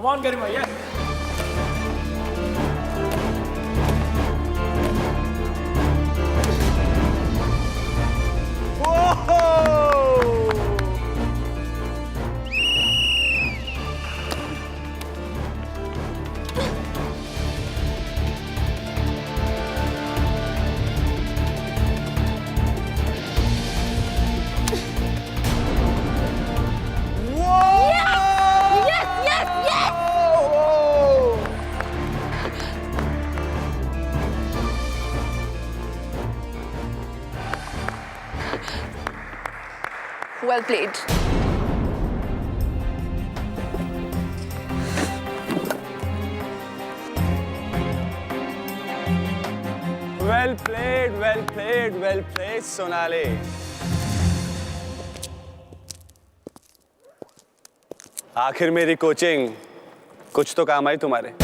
Come on, Garima, yes. Well played. Well played, well played, well played, Sonali. आखिर मेरी coaching कुछ तो काम आई तुम्हारे।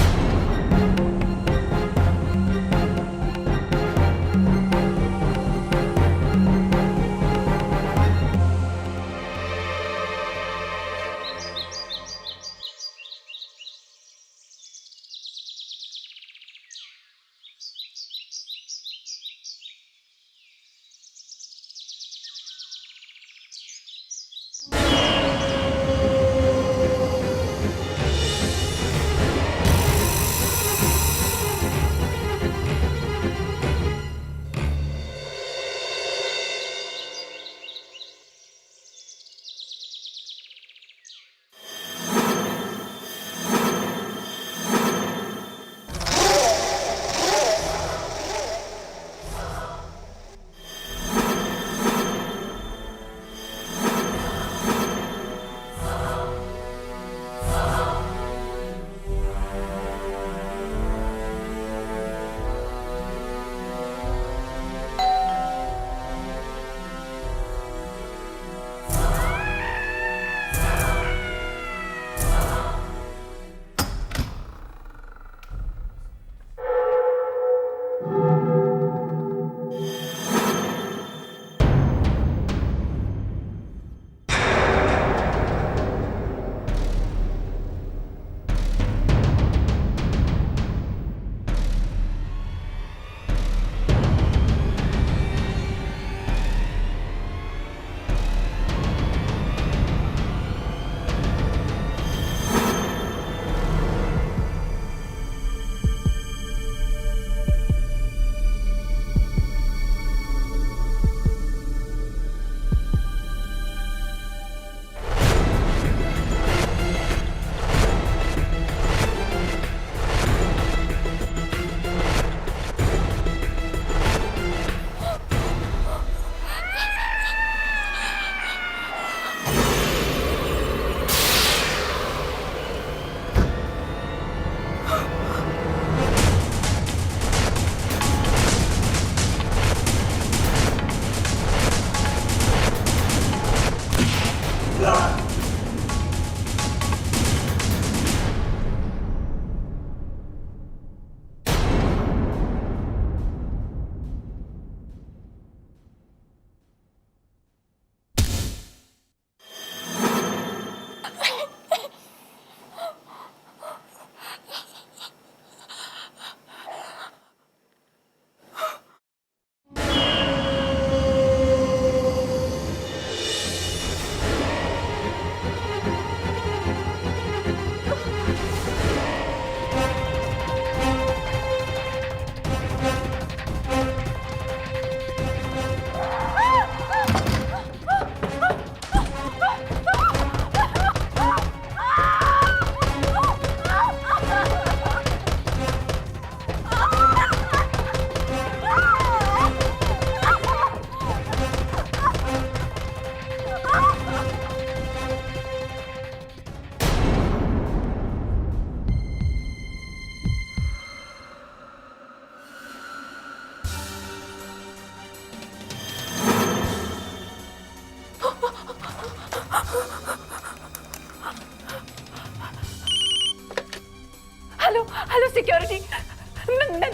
हेलो सिक्योरिटी,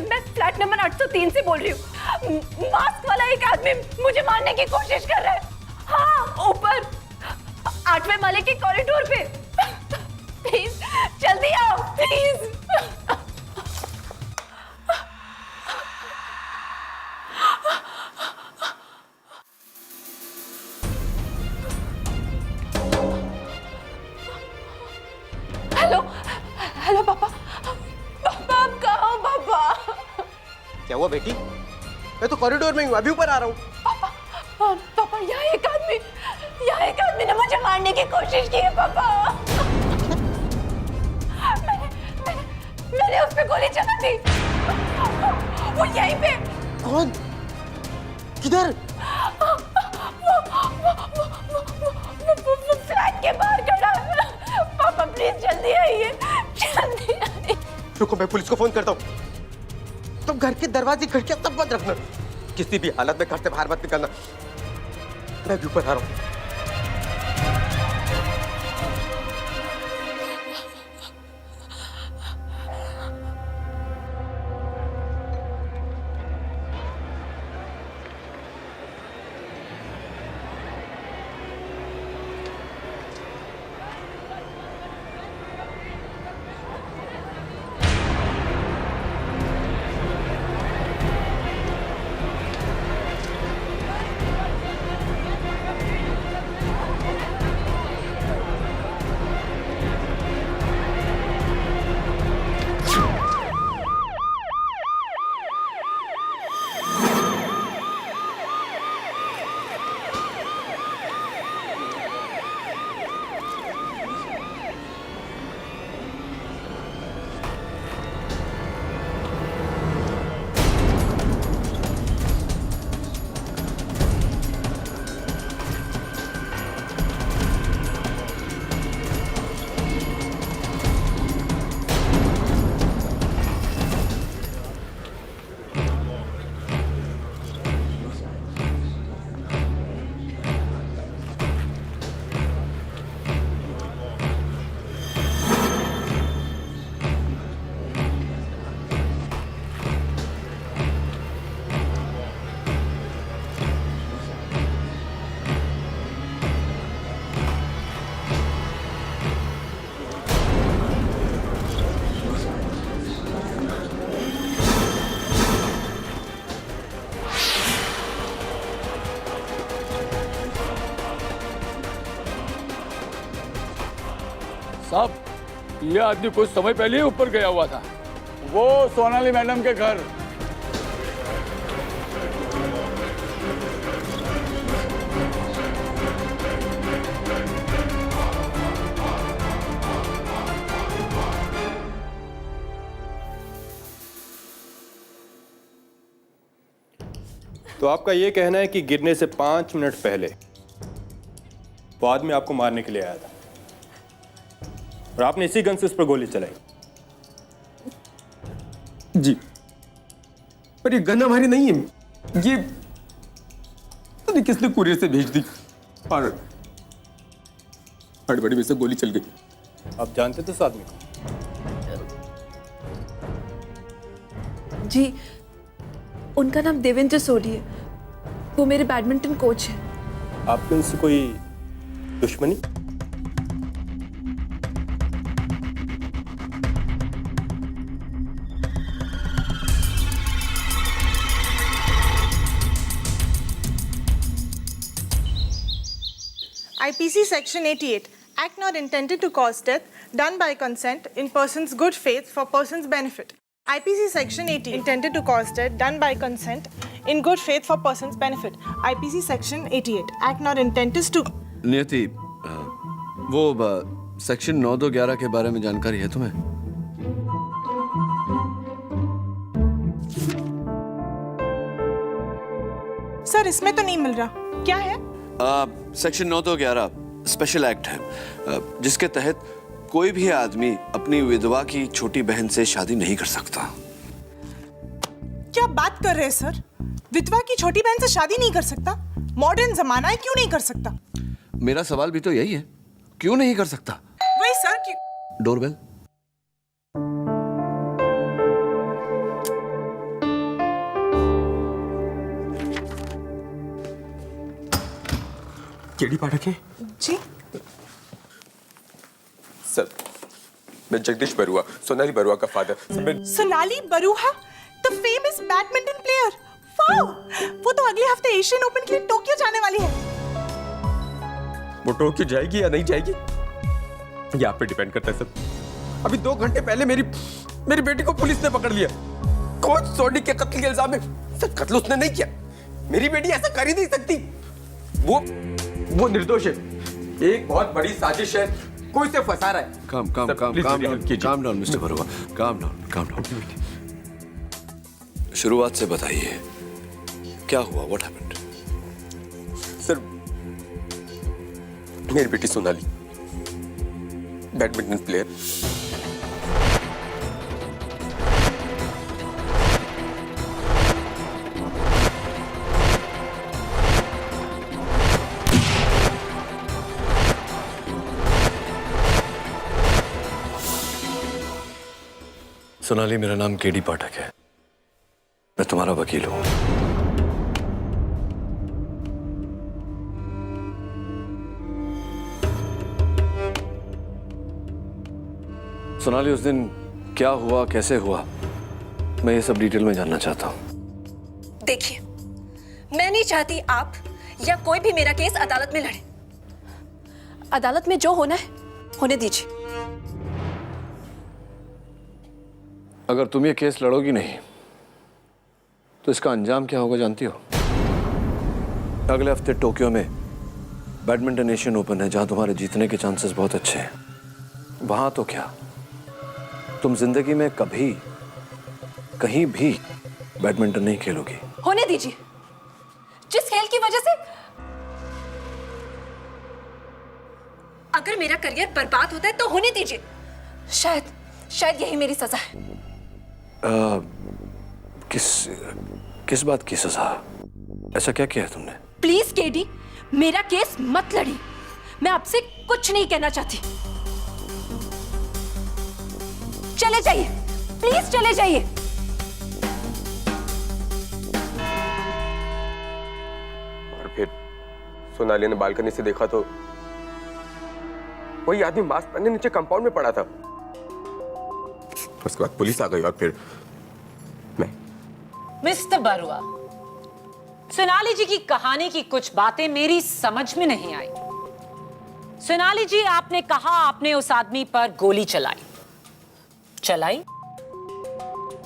मैं फ्लैट नंबर 803 से बोल रही हूँ। मास्क वाला एक आदमी मुझे मारने की कोशिश कर रहा है। हाँ, ऊपर 8वें माले के कॉरिडोर पे। प्लीज जल्दी आओ प्लीज। हेलो हेलो पापा, पापा आप कहाँ हो पापा? क्या हुआ बेटी? मैं तो कॉरिडोर में हूँ, अभी ऊपर आ रहा हूँ। पापा पापा यहाँ एक आदमी ने मुझे मारने की कोशिश की है पापा। मैंने उस पे गोली चला दी। वो यहीं पे। कौन? किधर? वो फ्लैट के बाहर खड़ा है। पापा प्लीज जल्दी आइए, जल्दी आइए। रुको, मैं पुलिस को फोन करता हूँ। तुम घर के दरवाजे खिड़कियां सब बंद रखना, किसी भी हालत में घर से बाहर मत निकलना। मैं भी ऊपर आ रहा हूँ। साहब, ये आदमी कुछ समय पहले ही ऊपर गया हुआ था। वो सोनाली मैडम के घर। तो आपका ये कहना है कि गिरने से 5 मिनट पहले वो आदमी आपको मारने के लिए आया था और आपने इसी गन से उस पर गोली चलाई? जी, पर ये गन हमारी नहीं है। ये पता नहीं किसने कुरियर से भेज दी और हड़बड़ी में से गोली चल गई। आप जानते थे उस आदमी को? जी, उनका नाम देवेंद्र सोडी है। वो मेरे बैडमिंटन कोच हैं। आपकी उनसे कोई दुश्मनी? IPC Section 88, act not intended to cause death, done by consent in person's good faith for person's benefit. IPC Section 88, intended to cause death, done by consent in good faith for person's benefit. IPC Section 88, act not intended to... नियति, वो section 9211 के बारे में जानकारी है तुम्हें? Sir, इसमें तो नहीं मिल रहा। क्या है? सेक्शन 9211 स्पेशल एक्ट है, जिसके तहत कोई भी आदमी अपनी विधवा की छोटी बहन से शादी नहीं कर सकता। क्या बात कर रहे हैं सर? विधवा की छोटी बहन से शादी नहीं कर सकता? मॉडर्न जमाना है, क्यों नहीं कर सकता? मेरा सवाल भी तो यही है, क्यों नहीं कर सकता? वही सर, क्यों? डोरबेल। केडी पाठक है? जी सर, मैं जगदीश बरुआ, सोनाली बरुआ का father. Sonali Baruha, the famous badminton player. वाह! वो तो अगले हफ्ते एशियन ओपन के लिए टोक्यो जाने वाली है। वो टोक्यो जाएगी या नहीं जाएगी, ये आप पे डिपेंड करता है सर। अभी 2 घंटे पहले मेरी बेटी को पुलिस ने पकड़ लिया, कोच सोडी के कत्ल के इल्जाम में। सर कत्ल उसने नहीं किया, मेरी बेटी ऐसा कर ही नहीं सकती। वो निर्दोष है, एक बहुत बड़ी साजिश है, कोई से फंसा रहा है। Calm down mister Barua, calm down. शुरुआत से बताइए, क्या हुआ? What happened? सर मेरी बेटी सोनाली बैडमिंटन प्लेयर, सोनाली, मेरा नाम केडी पाठक है, मैं तुम्हारा वकील हूं। सोनाली, उस दिन क्या हुआ, कैसे हुआ, मैं ये सब डिटेल में जानना चाहता हूं। देखिए, मैं नहीं चाहती आप या कोई भी मेरा केस अदालत में लड़े। अदालत में जो होना है होने दीजिए। अगर तुम ये केस लड़ोगी नहीं तो इसका अंजाम क्या होगा जानती हो? अगले हफ्ते टोक्यो में बैडमिंटन एशियन ओपन है, जहां तुम्हारे जीतने के चांसेस बहुत अच्छे हैं। वहां तो क्या, तुम जिंदगी में कभी कहीं भी बैडमिंटन नहीं खेलोगी। होने दीजिए। जिस खेल की वजह से अगर मेरा करियर बर्बाद होता है तो होने दीजिए। शायद यही मेरी सजा है। किस बात की सजा? ऐसा क्या किया है तुमने? प्लीज केडी, मेरा केस मत लड़ी। मैं आपसे कुछ नहीं कहना चाहती। चले जाइए, प्लीज चले जाइए। और फिर सोनाली ने बालकनी से देखा तो वही आदमी मास्क पहने नीचे कंपाउंड में पड़ा था। उसके बाद पुलिस आ गई और फिर मैं। मिस्टर बरुआ, सोनाली जी की कहानी की कुछ बातें मेरी समझ में नहीं आई। सोनाली जी, आपने कहा आपने उस आदमी पर गोली चलाई।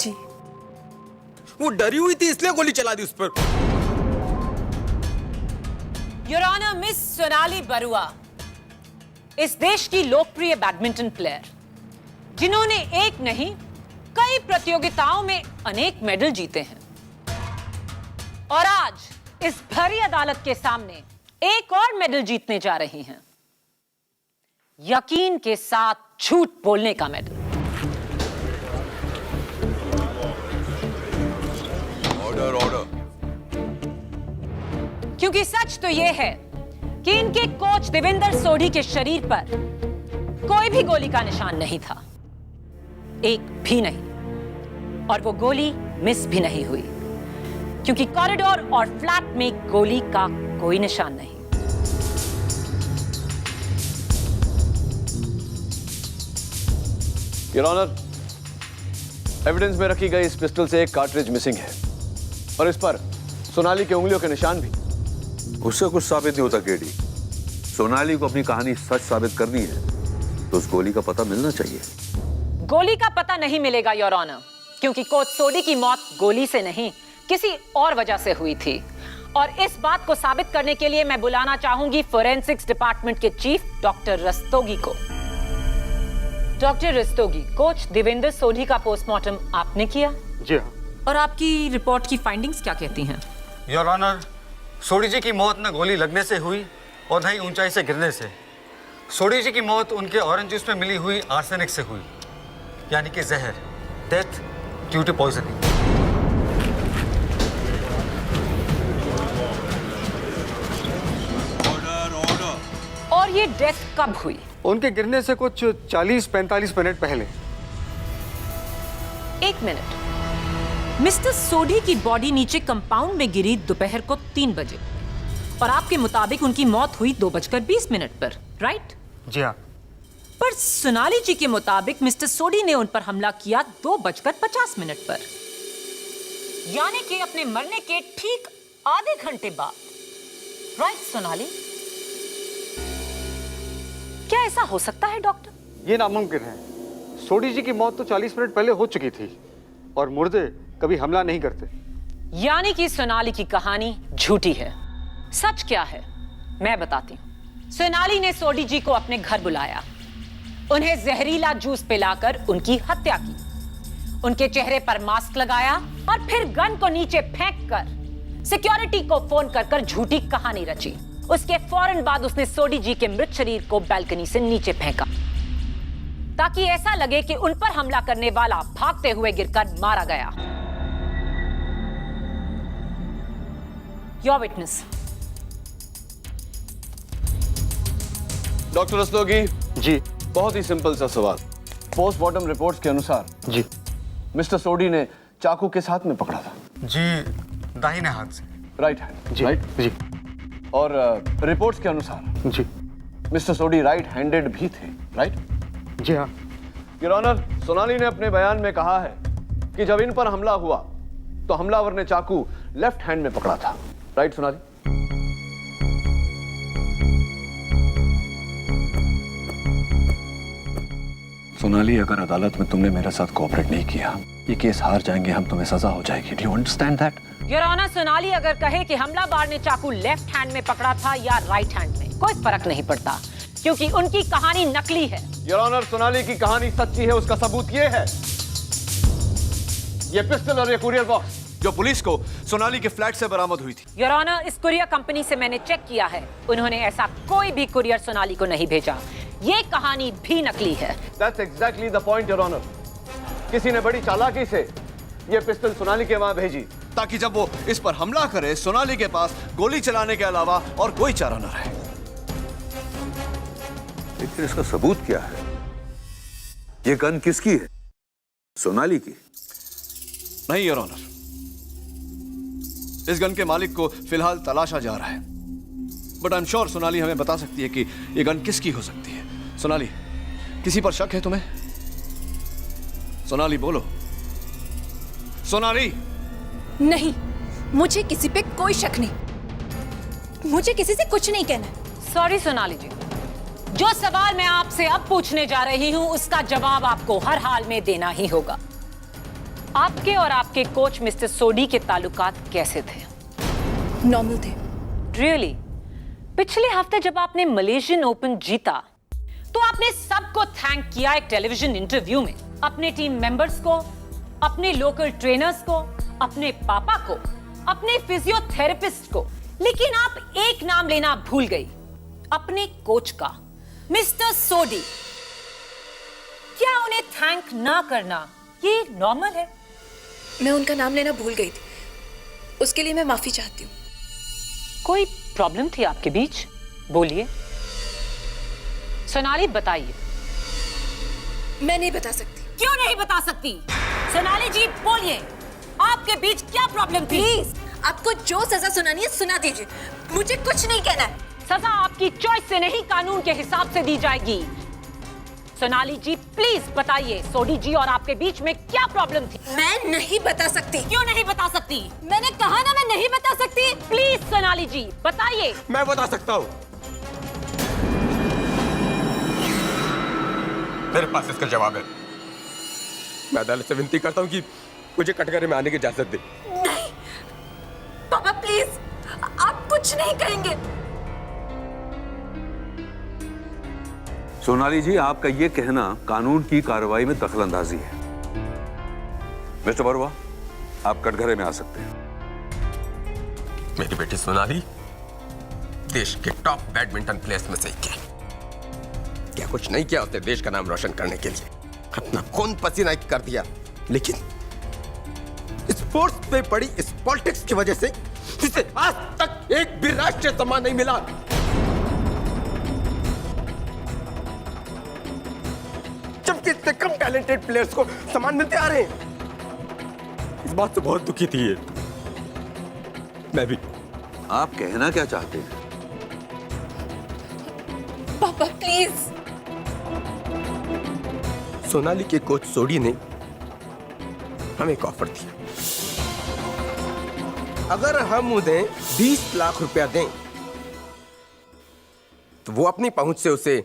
जी। वो डरी हुई थी इसलिए गोली चला दी उस पर। Your honour, miss Sonali Barua इस देश की लोकप्रिय बैडमिंटन प्लेयर, जिन्होंने एक नहीं कई प्रतियोगिताओं में अनेक मेडल जीते हैं, और आज इस भरी अदालत के सामने एक और मेडल जीतने जा रही हैं। यकीन के साथ झूठ बोलने का मेडल। ऑर्डर। क्योंकि सच तो यह है कि इनके कोच देवेंद्र सोढ़ी के शरीर पर कोई भी गोली का निशान नहीं था, एक भी नहीं, और वो गोली मिस भी नहीं हुई, क्योंकि कॉरिडोर और फ्लैट में गोली का कोई निशान नहीं। योर ऑनर, एविडेंस में रखी गई इस पिस्टल से एक कार्ट्रिज मिसिंग है, और इस पर सोनाली के उंगलियों के निशान भी। उससे कुछ साबित नहीं होता केडी। सोनाली को अपनी कहानी सच साबित करनी है तो उस गोली का पता मिलना चाहिए। गोली का पता नहीं मिलेगा योर ऑनर, क्योंकि कोच सोढ़ी की मौत गोली से नहीं किसी और वजह से हुई थी, और इस बात को साबित करने के लिए मैं बुलाना चाहूंगी फोरेंसिक्स डिपार्टमेंट के चीफ डॉक्टर रस्तोगी को। डॉक्टर रस्तोगी, कोच देवेंद्र सोढ़ी का पोस्टमार्टम आपने किया? जी हाँ। और आपकी रिपोर्ट की फाइंडिंग्स क्या कहती हैं? योर ऑनर, सोढ़ी जी की मौत न गोली लगने से हुई और न ही ऊंचाई से गिरने से। सोढ़ी जी की मौत उनके ऑरेंज जूस में मिली हुई आर्सेनिक से हुई, यानी कि जहर, डेथ ड्यू टू पॉइजनिंग। और ये डेथ कब हुई? उनके गिरने से कुछ 40-45 मिनट पहले। एक मिनट, मिस्टर सोढ़ी की बॉडी नीचे कंपाउंड में गिरी दोपहर को 3 बजे, और आपके मुताबिक उनकी मौत हुई 2:20 पर, राइट? जी हाँ। पर सोनाली जी के मुताबिक मिस्टर सोडी ने उन पर हमला किया 2:50 पर, यानी कि अपने मरने के ठीक आधे घंटे बाद। राइट सोनाली? क्या ऐसा हो सकता है डॉक्टर? ये नामुमकिन है। सोडी जी की मौत तो 40 मिनट पहले हो चुकी थी और मुर्दे कभी हमला नहीं करते। यानी कि सोनाली की कहानी झूठी है। सच क्या है मैं बताती हूँ। सोनाली ने सोडी जी को अपने घर बुलाया, उन्हें जहरीला जूस पिलाकर उनकी हत्या की, उनके चेहरे पर मास्क लगाया और फिर गन को नीचे फेंककर सिक्योरिटी को फोन कर झूठी कहानी रची। उसके फौरन बाद उसने सोडी जी के मृत शरीर को बालकनी से नीचे फेंका ताकि ऐसा लगे कि उन पर हमला करने वाला भागते हुए गिरकर मारा गया। Your witness. डॉक्टर रस्तोगी जी। बहुत ही सिंपल सा सवाल। पोस्टमार्टम रिपोर्ट्स के अनुसार जी। मिस्टर सोडी ने चाकू किस हाथ में पकड़ा था? जी, दाहिने हाथ से। Right hand. जी। राइट जी। और रिपोर्ट्स के अनुसार जी। मिस्टर सोडी राइट हैंडेड भी थे, राइट? जी हाँ। योर ऑनर, सोनाली ने अपने बयान में कहा है कि जब इन पर हमला हुआ तो हमलावर ने चाकू लेफ्ट हैंड में पकड़ा था, राइट सोनाली? सोनाली, अगर अदालत में तुमने मेरे साथ कोऑपरेट नहीं किया, ये केस हार जाएंगे हम, तुम्हें सजा हो जाएगी। Do you understand that? Your honour, Sonali अगर कहे कि हमलावर ने चाकू लेफ्ट हैंड में पकड़ा था या राइट हैंड में, कोई फर्क नहीं पड़ता क्योंकि उनकी कहानी नकली है। योर ऑनर, सोनाली की कहानी सच्ची है, उसका सबूत ये है, ये पिस्टल और ये कुरियर बॉक्स जो पुलिस को सोनाली के फ्लैट से बरामद हुई थी। योर ऑनर, इस कुरियर कंपनी से मैंने चेक किया है, उन्होंने ऐसा कोई भी कुरियर सोनाली को नहीं भेजा। ये कहानी भी नकली है। That's exactly the point, Your Honor. किसी ने बड़ी चालाकी से ये पिस्टल सोनाली के वहां भेजी ताकि जब वो इस पर हमला करे सोनाली के पास गोली चलाने के अलावा और कोई चारा न रहे। लेकिन इसका सबूत क्या है? ये गन किसकी है? सोनाली की? नहीं योर ऑनर, इस गन के मालिक को फिलहाल तलाशा जा रहा है, but I am sure Sonali हमें बता सकती है कि ये गन किसकी हो सकती है। सोनाली, किसी पर शक है तुम्हें? सोनाली बोलो। सोनाली। नहीं, मुझे किसी पे कोई शक नहीं। मुझे किसी से कुछ नहीं कहना है। सॉरी सोनाली जी, जो सवाल मैं आपसे अब पूछने जा रही हूं उसका जवाब आपको हर हाल में देना ही होगा। आपके और आपके कोच मिस्टर सोडी के ताल्लुकात कैसे थे? नॉर्मल थे। रियली? पिछले हफ्ते जब आपने मलेशियन ओपन जीता तो आपने सबको थैंक किया एक टेलीविजन इंटरव्यू में, अपने टीम मेंबर्स को, अपने लोकल ट्रेनर्स को, अपने पापा को, अपने फिजियोथेरेपिस्ट को, लेकिन आप एक नाम लेना भूल गई, अपने कोच का, मिस्टर सोडी। क्या उन्हें थैंक ना करना ये नॉर्मल है? मैं उनका नाम लेना भूल गई थी, उसके लिए मैं माफी चाहती हूँ। कोई प्रॉब्लम थी आपके बीच? बोलिए। सोनाली बताइए। मैं नहीं बता सकती। क्यों नहीं बता सकती? सोनाली जी बोलिए, आपके बीच क्या प्रॉब्लम थी? प्लीज, आपको जो सजा सुनानी है सुना दीजिए, मुझे कुछ नहीं कहना है। सजा आपकी चॉइस से नहीं, कानून के हिसाब से दी जाएगी। सोनाली जी प्लीज बताइए, सोडी जी और आपके बीच में क्या प्रॉब्लम थी? मैं नहीं बता सकती। क्यों नहीं बता सकती? मैंने कहा ना मैं नहीं बता सकती। प्लीज सोनाली जी बताइए। मैं बता सकता हूँ, मेरे पास इसका जवाब है। मैं अदालत से विनती करता हूँ कि मुझे कटघरे में आने की इजाजत दे। नहीं पापा प्लीज, आप कुछ नहीं कहेंगे। सोनाली जी, आपका ये कहना कानून की कार्रवाई में दखलंदाजी है। मिस्टर बरुआ, आप कटघरे में आ सकते हैं। मेरी बेटी सोनाली देश के टॉप बैडमिंटन प्लेयर्स में से एक है। क्या कुछ नहीं किया उसने देश का नाम रोशन करने के लिए, अपना खून पसीना एक कर दिया, लेकिन स्पोर्ट्स पे पड़ी इस पॉलिटिक्स की वजह से इसे आज तक एक भी राष्ट्रीय सम्मान नहीं मिला। जबकि इतने कम टैलेंटेड प्लेयर्स को सम्मान मिलते आ रहे हैं। इस बात से बहुत दुखी थी ये। मैं भी। आप कहना क्या चाहते हैं? पापा प्लीज। सोनाली के कोच सोडी ने हमें एक ऑफर दिया। अगर हम उन्हें 20 लाख रुपया दें तो वो अपनी पहुंच से उसे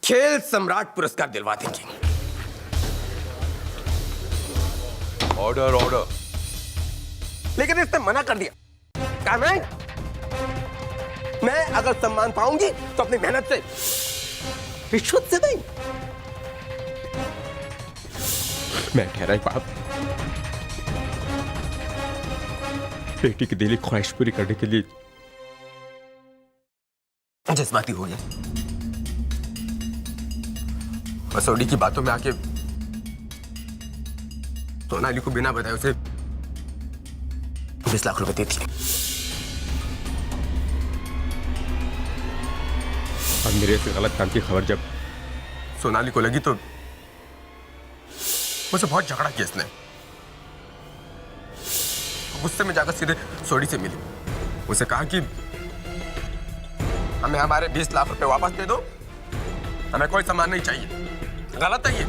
खेल सम्राट पुरस्कार दिलवा देंगे। Order order. लेकिन इसने मना कर दिया। कहा मैं अगर सम्मान पाऊंगी तो अपनी मेहनत से, रिश्वत से नहीं। मैं ठहरा बाप बेटी की दिली ख्वाहिश पूरी करने के लिए जज्बाती हो गया। मसौड़ी की बातों में आके सोनाली को बिना बताए उसे 20 लाख रुपए दे दिए। और मेरे से गलत काम की खबर जब सोनाली को लगी तो मुझसे बहुत झगड़ा किया इसने। गुस्से में जाकर सीधे सोडी से मिली। उसे कहा कि हमें हमारे 20 लाख रुपए वापस दे दो, हमें कोई सामान नहीं चाहिए। गलत है ये।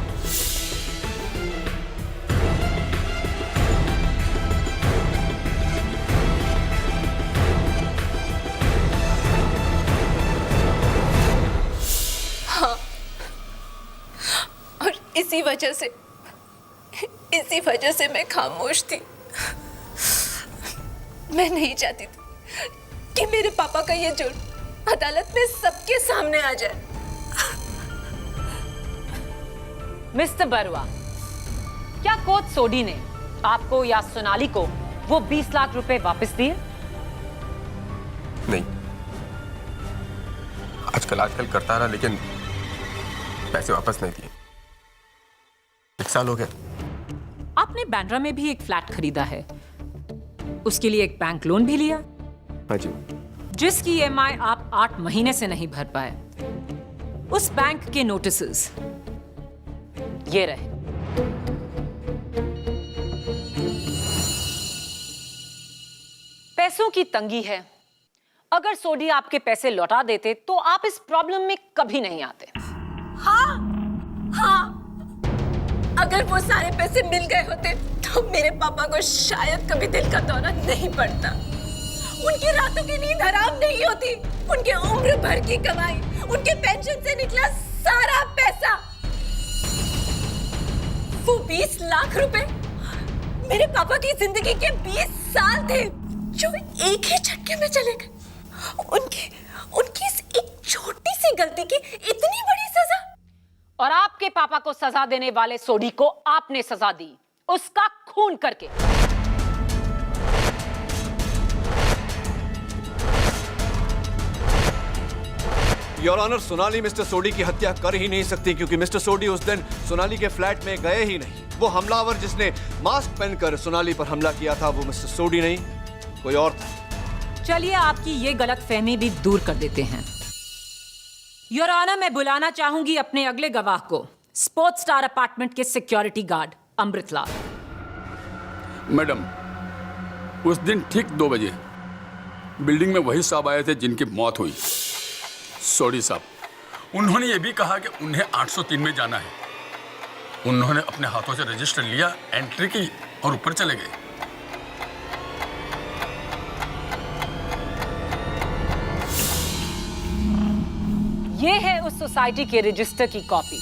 हाँ, और इसी वजह से मैं खामोश थी। मैं नहीं चाहती थी कि मेरे पापा का ये जुर्म अदालत में सबके सामने आ जाए। मिस्टर बरुआ, क्या कोच सोडी ने आपको या सोनाली को वो 20 लाख रुपए वापस दिए? नहीं, आजकल करता रहा लेकिन पैसे वापस नहीं दिए। 1 साल हो गया। आपने बांद्रा में भी एक फ्लैट खरीदा है, उसके लिए एक बैंक लोन भी लिया। हाँ जी। जिसकी EMI आप 8 महीने से नहीं भर पाए। उस बैंक के नोटिसेस ये रहे। पैसों की तंगी है। अगर सोडी आपके पैसे लौटा देते तो आप इस प्रॉब्लम में कभी नहीं आते। हाँ, अगर वो सारे पैसे मिल गए होते तो मेरे पापा को शायद कभी दिल का दौरा नहीं पड़ता। उनकी रातों की नींद हराम नहीं होती। उनके उम्र भर की कमाई, उनके पेंशन से निकला सारा पैसा, वो 20 लाख रुपए मेरे पापा की जिंदगी के 20 साल थे जो एक ही झटके में चले गए। उनकी इस एक छोटी सी गलती की इतनी बड़ी सजा। और आपके पापा को सजा देने वाले सोडी को आपने सजा दी, उसका खून करके। योर ऑनर, सोनाली मिस्टर सोडी की हत्या कर ही नहीं सकती क्योंकि मिस्टर सोडी उस दिन सोनाली के फ्लैट में गए ही नहीं। वो हमलावर जिसने मास्क पहनकर सोनाली पर हमला किया था वो मिस्टर सोडी नहीं, कोई और था। चलिए आपकी ये गलतफहमी भी दूर कर देते हैं। योर ऑनर, मैं बुलाना चाहूंगी अपने अगले गवाह को, स्पोर्ट्स स्टार अपार्टमेंट के सिक्योरिटी गार्ड अमृतलाल। मैडम, उस दिन ठीक 2 बजे बिल्डिंग में वही साहब आए थे जिनकी मौत हुई, सोडी साहब। उन्होंने ये भी कहा कि उन्हें 803 में जाना है। उन्होंने अपने हाथों से रजिस्टर लिया, एंट्री की और ऊपर चले गए। ये है उस सोसाइटी के रजिस्टर की कॉपी।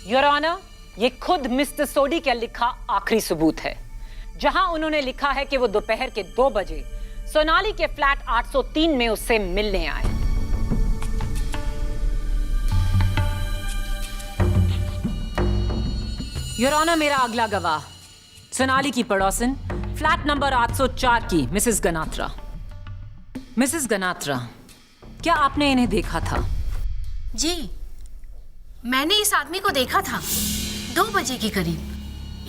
योर ऑनर, ये खुद मिस्टर सोडी का लिखा आखिरी सबूत है, जहां उन्होंने लिखा है कि वो दोपहर के 2 बजे सोनाली के फ्लैट 803 में उससे मिलने आए। योर ऑनर, मेरा अगला गवाह सोनाली की पड़ोसन, फ्लैट नंबर 804 की मिसेस गनात्रा। मिसेस गनात्रा, क्या आपने इन्हें देखा था? जी, मैंने इस आदमी को देखा था 2 बजे के करीब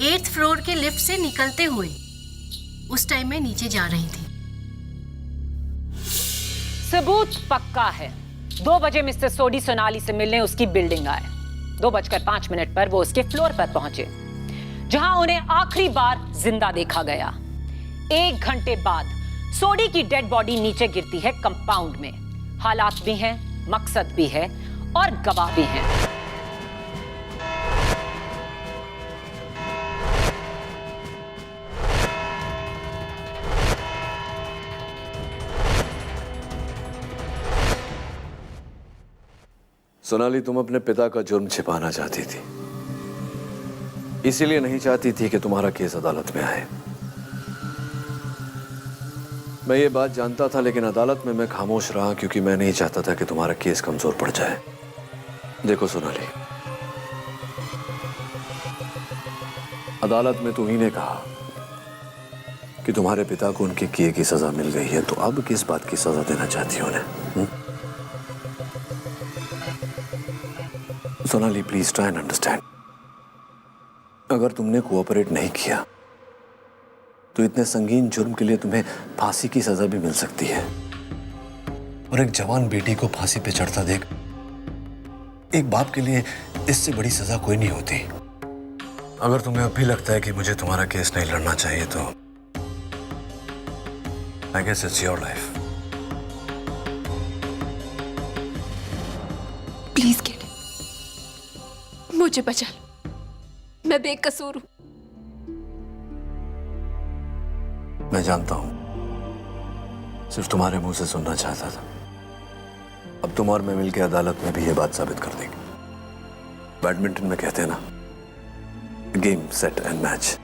8th फ्लोर के लिफ्ट से निकलते हुए। उस टाइम मैं नीचे जा रही थी। सबूत पक्का है। 2 बजे मिस्टर सोडी सोनाली से मिलने उसकी बिल्डिंग आए। 2:05 पर वो उसके फ्लोर पर पहुंचे, जहां उन्हें आखिरी बार जिंदा देखा गया। 1 घंटे बाद सोडी की डेड बॉडी नीचे गिरती है कंपाउंड में। हालात भी हैं, मकसद भी है और गवाह भी हैं। सोनाली, तुम अपने पिता का जुर्म छिपाना चाहती थी, इसीलिए नहीं चाहती थी कि तुम्हारा केस अदालत में आए। मैं ये बात जानता था, लेकिन अदालत में मैं खामोश रहा क्योंकि मैं नहीं चाहता था कि तुम्हारा केस कमजोर पड़ जाए। देखो सोनाली, अदालत में तुम्ही ने कहा कि तुम्हारे पिता को उनके किए की सजा मिल गई है, तो अब किस बात की सजा देना चाहती हो उन्हें? Sonali, please try and understand. अगर तुमने कोऑपरेट नहीं किया तो इतने संगीन जुर्म के लिए तुम्हें फांसी की सजा भी मिल सकती है। और एक जवान बेटी को फांसी पे चढ़ता देख एक बाप के लिए इससे बड़ी सजा कोई नहीं होती। अगर तुम्हें अब भी लगता है कि मुझे तुम्हारा केस नहीं लड़ना चाहिए तो I guess it's your life. Please kid, मुझे बचा लो, मैं बेकसूर हूं। मैं जानता हूं, सिर्फ तुम्हारे मुंह से सुनना चाहता था। अब तुम और मैं मिलकर अदालत में भी ये बात साबित कर देंगे। बैडमिंटन में कहते हैं ना, game set and match.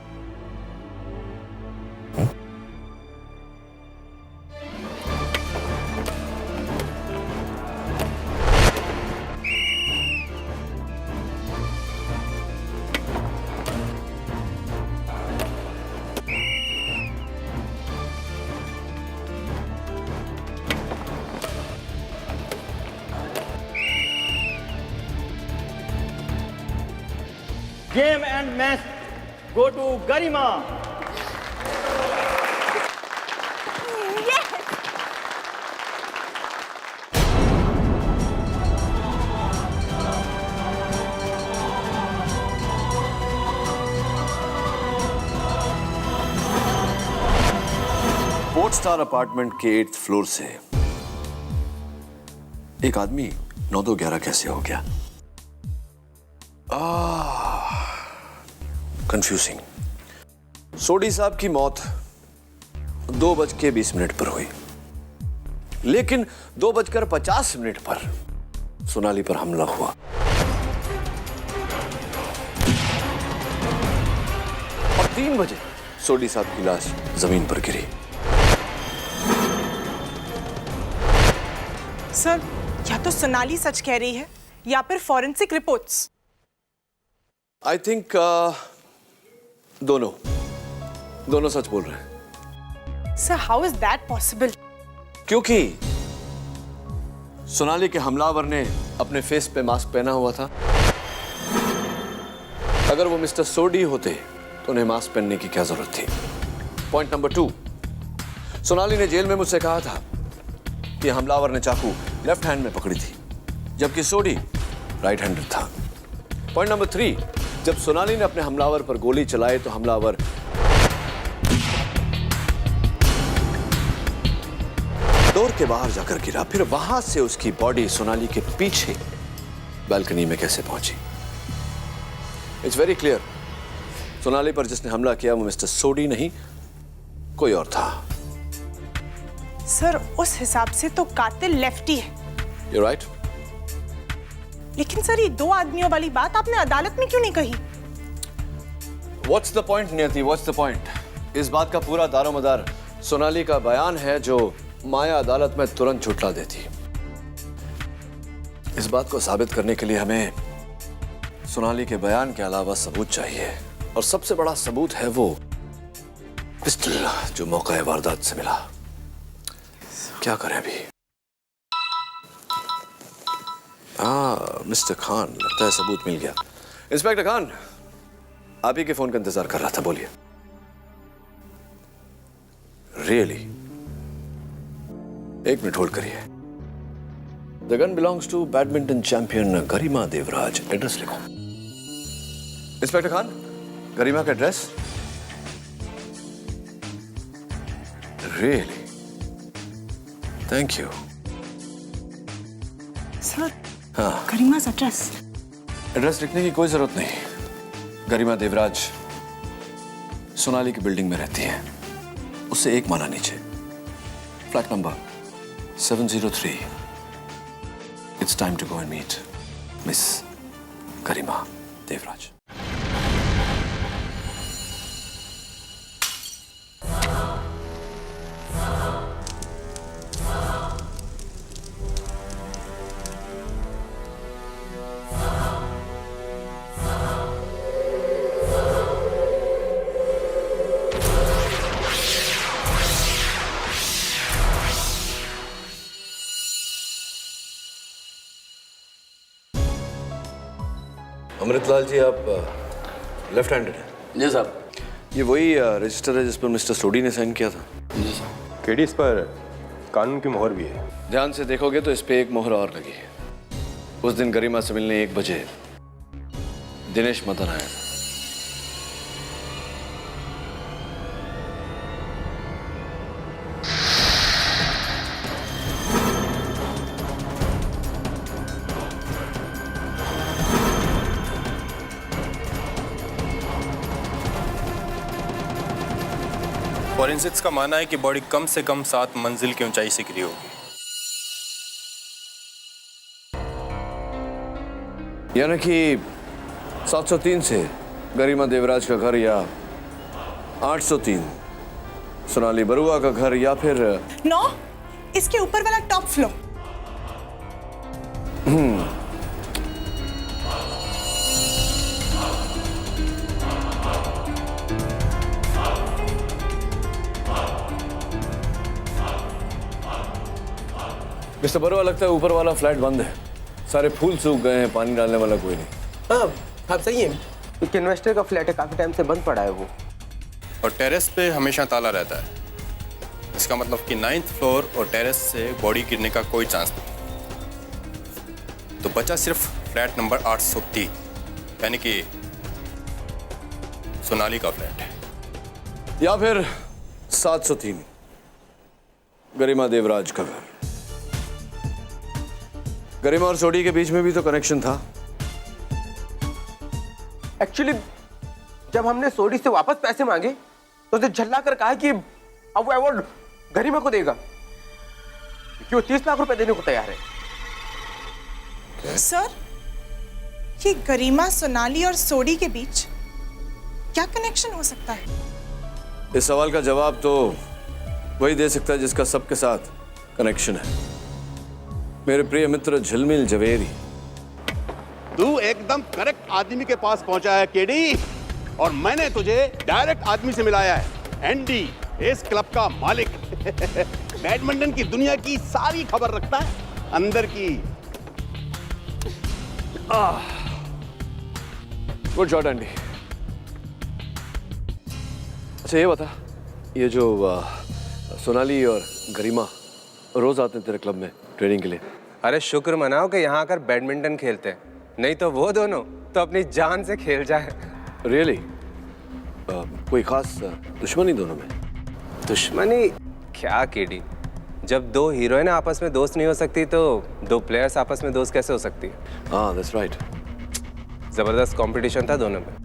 Game and match go to Garima. Port star apartment के 8th फ्लोर से एक आदमी 9-2-11 कैसे हो गया? कंफ्यूजिंग। सोडी साहब की मौत 2:20 पर हुई, लेकिन 2:50 पर सोनाली पर हमला हुआ। और 3 बजे सोडी साहब की लाश जमीन पर गिरी। सर, या तो सोनाली सच कह रही है या फिर फॉरेंसिक रिपोर्ट्स। आई थिंक दोनों सच बोल रहे हैं। Sir, how is that possible? क्योंकि सोनाली के हमलावर ने अपने फेस पे मास्क पहना हुआ था। अगर वो मिस्टर सोडी होते तो उन्हें मास्क पहनने की क्या जरूरत थी? पॉइंट नंबर 2, सोनाली ने जेल में मुझसे कहा था कि हमलावर ने चाकू लेफ्ट हैंड में पकड़ी थी, जबकि सोडी राइट हैंडेड था। पॉइंट नंबर 3, जब सोनाली ने अपने हमलावर पर गोली चलाई तो हमलावर डोर के बाहर जाकर गिरा, फिर वहां से उसकी बॉडी सोनाली के पीछे बालकनी में कैसे पहुंची? इट्स वेरी क्लियर, सोनाली पर जिसने हमला किया वो मिस्टर सोडी नहीं, कोई और था। सर, उस हिसाब से तो कातिल लेफ्टी है। You're right. लेकिन सर, ये 2 आदमियों वाली बात आपने अदालत में क्यों नहीं कही? What's the point, नियति? What's the point? इस बात का पूरा दारोमदार सोनाली का बयान है, जो माया अदालत में तुरंत झुठला देती। इस बात को साबित करने के लिए हमें सोनाली के बयान के अलावा सबूत चाहिए, और सबसे बड़ा सबूत है वो पिस्टल जो मौका वारदात से मिला। क्या करें अभी? मिस्टर खान, लगता है सबूत मिल गया। इंस्पेक्टर खान, आप ही के फोन का इंतजार कर रहा था, बोलिए। रियली? 1 मिनट होल्ड करिए। The gun belongs to badminton champion Garima Devraj. Address लिखो। इंस्पेक्टर खान, गरिमा का address? Really? Thank you. Sir, हाँ, गरिमा's एड्रेस। एड्रेस लिखने की कोई जरूरत नहीं। गरिमा देवराज सोनाली की बिल्डिंग में रहती है, उससे 1 माला नीचे, flat number 703। It's time to go and meet. Miss Garima Devraj. Amritlal ji, आप लेफ्ट हैंडेड हैं? जी साहब। ये वही रजिस्टर है जिस पर मिस्टर सोडी ने साइन किया था? जी साहब। केडी, इस पर कानून की मोहर भी है। ध्यान से देखोगे तो इस पे एक मोहर और लगी है। उस दिन गरिमा से मिलने 1 बजे दिनेश मदन आया था। फॉरेंसिक्स का मानना है कि बॉडी कम से कम 7 मंजिल की ऊंचाई से गिरी होगी। यानी कि 703 से गरिमा देवराज का घर, या 803 सोनाली बरुआ का घर, या फिर 9 इसके ऊपर वाला टॉप फ्लोर। मिस्टर बरुआ, लगता है ऊपर वाला फ्लैट बंद है। सारे फूल सूख गए हैं, पानी डालने वाला कोई नहीं। हाँ, आप सही है। एक इन्वेस्टर का फ्लैट है, काफी टाइम से बंद पड़ा है वो। और टेरेस पे हमेशा ताला रहता है। इसका मतलब कि 9th फ्लोर और टेरेस से बॉडी गिरने का कोई चांस नहीं। तो बचा सिर्फ फ्लैट नंबर 803, यानी कि सोनाली का फ्लैट है। या फिर 703 गरिमा देवराज का घर। गरिमा और सोडी के बीच में भी तो कनेक्शन था। एक्चुअली जब हमने सोडी से वापस पैसे मांगे तो उसे झल्ला कर कहा कि अब वो अवार्ड गरिमा को देगा, क्योंकि वो 30 लाख रुपए देने को तैयार है। सर, ये गरिमा, सोनाली और सोडी के बीच क्या कनेक्शन हो सकता है? इस सवाल का जवाब तो वही दे सकता है जिसका सबके साथ कनेक्शन है। मेरे प्रिय मित्र झिलमिल जवेरी। तू एकदम करेक्ट आदमी के पास पहुंचा है केडी, और मैंने तुझे डायरेक्ट आदमी से मिलाया है। एनडी, इस क्लब का मालिक। बैडमिंटन की दुनिया की सारी खबर रखता है, अंदर की। Good shot Andy. अच्छा ये बता, ये जो सोनाली और गरिमा रोज आते हैं तेरे क्लब में ट्रेनिंग के लिए? अरे शुक्र मनाओ कि यहाँ आकर बैडमिंटन खेलते हैं, नहीं तो वो दोनों तो अपनी जान से खेल जाए। रियली? कोई खास दुश्मनी दोनों में? दुश्मनी क्या केडी, जब 2 हीरोइन आपस में दोस्त नहीं हो सकती तो 2 प्लेयर्स आपस में दोस्त कैसे हो सकती है? हाँ, दैट्स राइट। जबरदस्त कंपटीशन था दोनों में।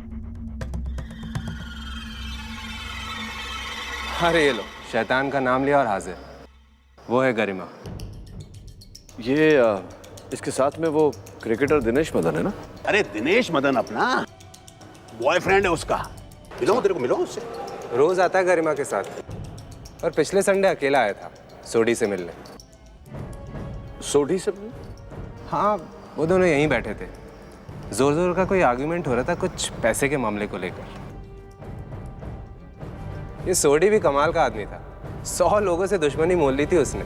अरे ये लो, शैतान का नाम लिया और हाजिर, वो है गरिमा। ये इसके साथ में वो क्रिकेटर दिनेश मदन है ना? अरे दिनेश मदन अपना बॉयफ्रेंड है उसका। मिलो, तेरे को मिलो उससे। रोज आता है गरिमा के साथ, और पिछले संडे अकेला आया था सोडी से मिलने। सोडी से? हाँ, वो दोनों यहीं बैठे थे। जोर जोर का कोई आर्ग्यूमेंट हो रहा था कुछ पैसे के मामले को लेकर। ये सोडी भी कमाल का आदमी था, 100 लोगों से दुश्मनी मोल ली थी उसने।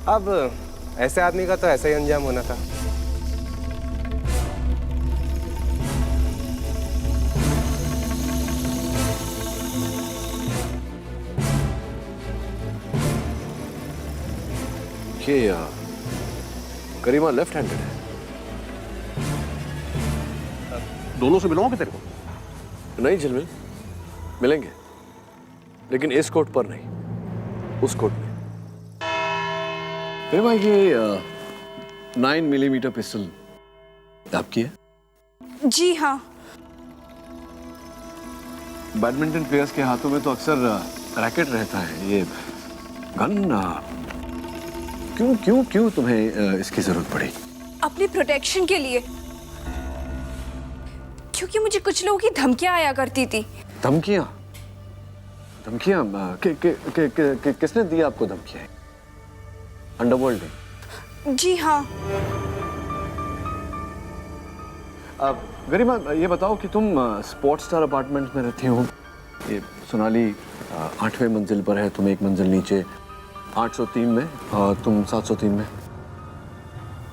अब ऐसे आदमी का तो ऐसा ही अंजाम होना था। ये गरिमा लेफ्ट हैंडेड है। दोनों से मिलाओगे तेरे को? नहीं झिलमिल, मिलेंगे, लेकिन इस कोर्ट पर नहीं, उस कोर्ट में। गरिमा, ये 9 मिलीमीटर पिस्टल आपकी है? जी हाँ। बैडमिंटन प्लेयर्स के हाथों में तो अक्सर रैकेट रहता है। ये गन क्यों तुम्हें इसकी जरूरत पड़ी? अपनी प्रोटेक्शन के लिए, क्योंकि मुझे कुछ लोगों की धमकियां आया करती थी। धमकियां? धमकियां? किसने दी आपको धमकियां? अंडरवर्ल्ड ने? जी हाँ। गरिमा, ये बताओ कि तुम स्पोर्ट्स स्टार अपार्टमेंट में रहती हो। ये सोनाली 8वें मंजिल पर है, तुम एक मंजिल नीचे 803 में और तुम 703 में।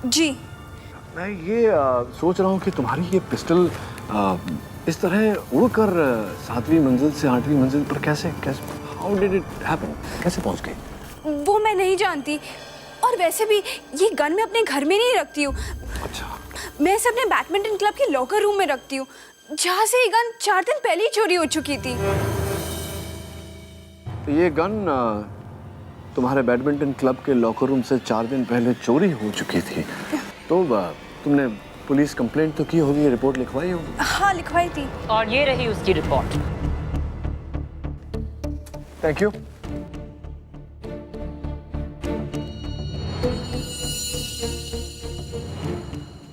जी। मैं ये सोच रहा हूँ कि तुम्हारी ये पिस्टल इस तरह उड़कर 7वीं मंजिल से 8वीं मंजिल पर कैसे हाउ डिड इट हैपन? कैसे पहुँच गई? वो मैं नहीं जानती, और वैसे भी ये गन मैं अपने घर में नहीं रखती हूँ। अच्छा। मैं इसे अपने बैडमिंटन क्लब के लॉकर रूम में रखती हूँ, जहाँ से ये गन 4 दिन पहले ही चोरी हो चुकी थी। ये गन तुम्हारे बैडमिंटन क्लब के लॉकर रूम से 4 दिन पहले चोरी हो चुकी थी, तो तुमने पुलिस कंप्लेंट तो की होगी, रिपोर्ट लिखवाई होगी? हाँ, लिखवाई थी। और ये रही उसकी रिपोर्ट। Thank you.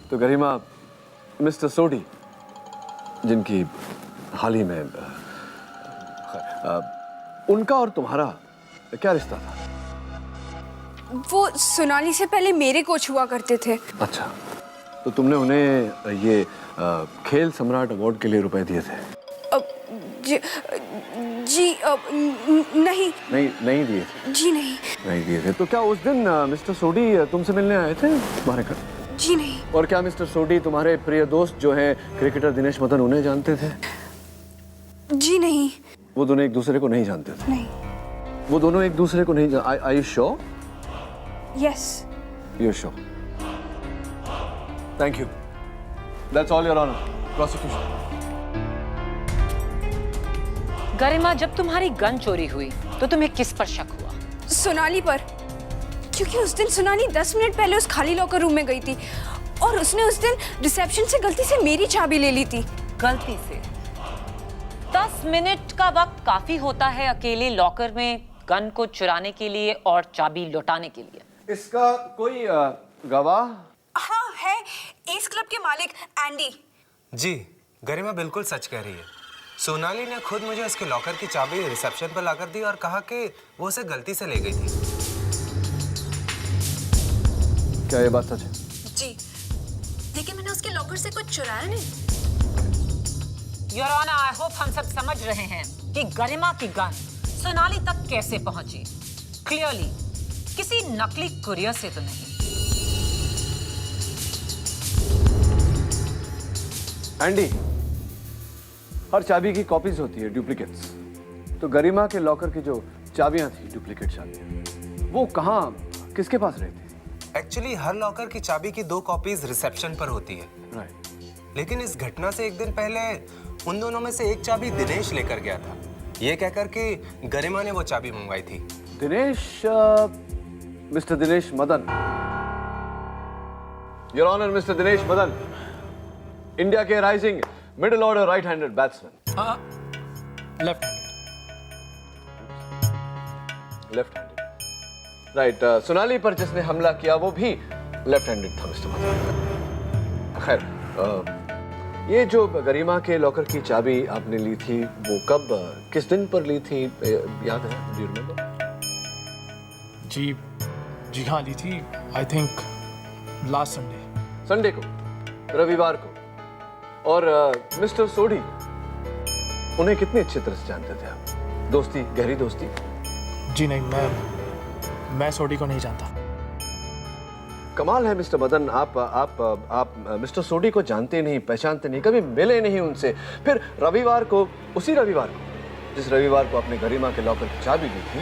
तो गरिमा, मिस्टर सोडी, जिनकी हाल ही में उनका और तुम्हारा क्या रिश्ता था? वो सोनाली से पहले मेरे कोच हुआ करते थे। अच्छा, तो तुमने उन्हें ये खेल सम्राट अवार्ड के लिए रुपए दिए थे? जी नहीं। नहीं दिए थे? जी नहीं दिए थे। तो क्या उस दिन मिस्टर सोडी तुमसे मिलने आए थे तुम्हारे घर? जी नहीं। और क्या मिस्टर सोडी तुम्हारे प्रिय दोस्त जो हैं क्रिकेटर दिनेश मदन, उन्हें जानते थे? जी नहीं। वो दोनों एक दूसरे को नहीं जानते थे? नहीं। वो दोनों एक दूसरे को नहीं जानते? Are you sure? Yes. You're sure. Thank you. That's all, Your Honor. Prosecution. गरिमा, जब तुम्हारी गन चोरी हुई तो तुम्हें किस पर शक हुआ? सोनाली पर, क्योंकि उस दिन सोनाली 10 मिनट पहले उस खाली लॉकर रूम में गई थी, और उसने उस दिन रिसेप्शन से गलती से मेरी चाबी ले ली थी। गलती से? 10 मिनट का वक्त काफी होता है अकेले लॉकर में गन को चुराने के लिए और चाबी लौटाने के लिए। इसका कोई गवाह? हाँ है, एस क्लब के मालिक एंडी। जी, गरिमा बिल्कुल सच कह रही है। सोनाली ने खुद मुझे उसके लॉकर की चाबी रिसेप्शन पर लाकर दी और कहा कि वो उसे गलती से ले गई थी। क्या ये बात सच है? जी, लेकिन मैंने उसके लॉकर से कुछ चुराया नहीं। योर ऑनर, आई होप हम सब समझ रहे हैं कि गरिमा की गन सोनाली तक कैसे पहुंची। क्लियरली किसी नकली कुरियर से तो नहीं। एंडी, हर चाबी की कॉपीज होती है, डुप्लीकेट्स। तो गरिमा के लॉकर की जो चाबियां थी, डुप्लीकेट चाबियां, वो कहाँ, किसके पास रहती थी? एक्चुअली हर लॉकर की चाबी की 2 कॉपीज रिसेप्शन पर होती है। राइट। लेकिन इस घटना से एक दिन पहले उन दोनों में से एक चाबी दिनेश लेकर गया था, ये कहकर कि गरिमा ने वो चाबी मंगवाई थी। Dinesh, mister Dinesh Madan. Your honour, mister Dinesh Madan, India के rising middle order right handed batsman. Left handed. Right. Sonali पर जिसने हमला किया वो भी लेफ्ट हैंडेड था, मिस्टर मदन। खैर, ये जो गरिमा के लॉकर की चाबी आपने ली थी, वो कब, किस दिन पर ली थी, याद है? Do you remember? जी हाँ, ली थी। आई थिंक लास्ट संडे को, रविवार को। और मिस्टर सोडी, उन्हें कितनी अच्छी तरह से जानते थे आप? दोस्ती, गहरी दोस्ती? जी नहीं, मैं सोडी को नहीं जानता। कमाल है मिस्टर मदन, आप मिस्टर सोडी को जानते नहीं, पहचानते नहीं, कभी मिले नहीं उनसे। फिर रविवार को, उसी रविवार को जिस रविवार को आपने गरिमा के लॉकर की चाबी ली थी,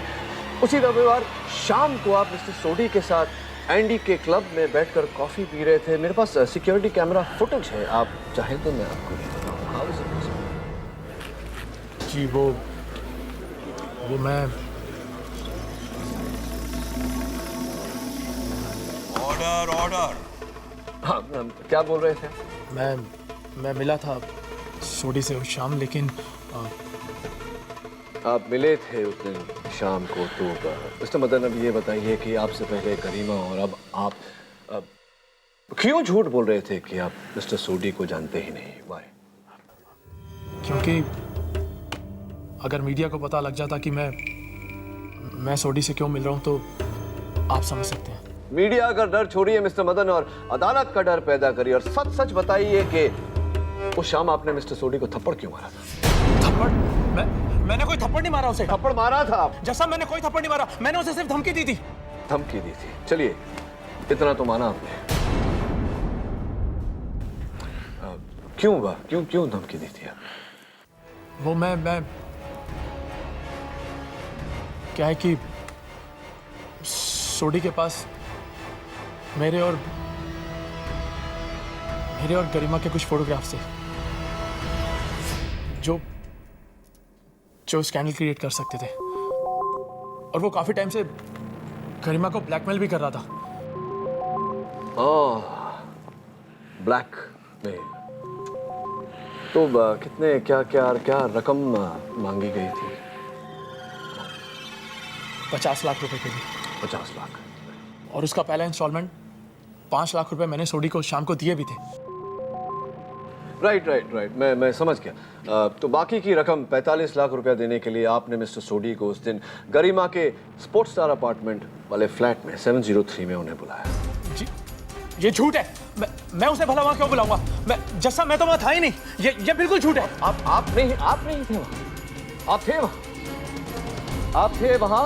उसी रविवार शाम को आप मिस्टर सोडी के साथ एंडी के क्लब में बैठकर कॉफी पी रहे थे। मेरे पास सिक्योरिटी कैमरा फुटेज है, आप चाहें तो मैं आपको बताऊं। How is it? जी वो मैं ऑर्डर। हाँ, क्या बोल रहे थे? मैं मिला था सोडी से उस शाम, लेकिन आप मिले थे उस दिन शाम को। तो मिस्टर मदन, अब ये बताइए कि आपसे पहले गरिमा और अब आप क्यों झूठ बोल रहे थे कि आप मिस्टर सोडी को जानते ही नहीं? वाई? क्योंकि अगर मीडिया को पता लग जाता कि मैं सोडी से क्यों मिल रहा हूं तो आप समझ सकते हैं। मीडिया का डर छोड़िए मिस्टर मदन और अदालत का डर पैदा करिए और सच सच बताइए कि उस शाम आपने मिस्टर सोडी को थप्पड़ क्यों मारा था? थप्पड़? मैंने कोई थप्पड़ नहीं मारा उसे। थप्पड़ मारा था आप? जैसा मैंने कोई थप्पड़ नहीं मारा, मैंने उसे सिर्फ धमकी दी थी। धमकी दी थी? चलिए, इतना तो माना आपने। क्यों धमकी दी थी आपने? वो मैं क्या है कि सोडी के पास मेरे और गरिमा के कुछ फोटोग्राफ्स थे जो स्कैंडल क्रिएट कर सकते थे, और वो काफी टाइम से गरिमा को ब्लैकमेल भी कर रहा था। ब्लैकमेल? तो कितने क्या रकम मांगी गई थी? 50 लाख रुपए के लिए। 50 लाख? और उसका पहला इंस्टॉलमेंट 5 लाख रुपए मैंने सोडी को शाम को दिए भी थे। राइट, मैं समझ गया। तो बाकी की रकम 45 लाख रुपया देने के लिए आपने मिस्टर सोडी को उस दिन गरिमा के स्पोर्ट्स स्टार अपार्टमेंट वाले फ्लैट में 703 में उन्हें बुलाया। जी, ये झूठ है। मैं उसे भला वहां क्यों बुलाऊंगा? मैं तो वहां था ही नहीं। ये बिल्कुल झूठ है। आप नहीं थे वहां। आप थे वहां।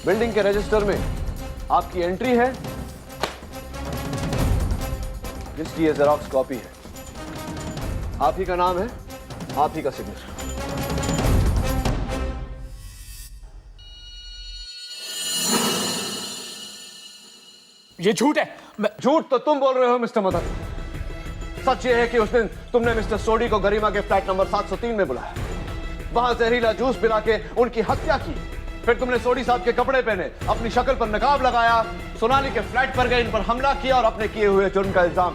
बिल्डिंग के रजिस्टर में आपकी एंट्री है, जिसकी ये जेरॉक्स कॉपी है। आप ही का नाम है, आप ही का सिग्नेचर। ये झूठ है। झूठ तो तुम बोल रहे हो मिस्टर मदन। सच ये है कि उस दिन तुमने मिस्टर सोडी को गरिमा के फ्लैट नंबर 703 में बुलाया, वहां जहरीला जूस पिला के उनकी हत्या की। फिर तुमने सोडी साहब के कपड़े पहने, अपनी शक्ल पर नकाब लगाया, सोनाली के फ्लैट पर गए, इन पर हमला किया और अपने किए हुए जुर्म का इल्जाम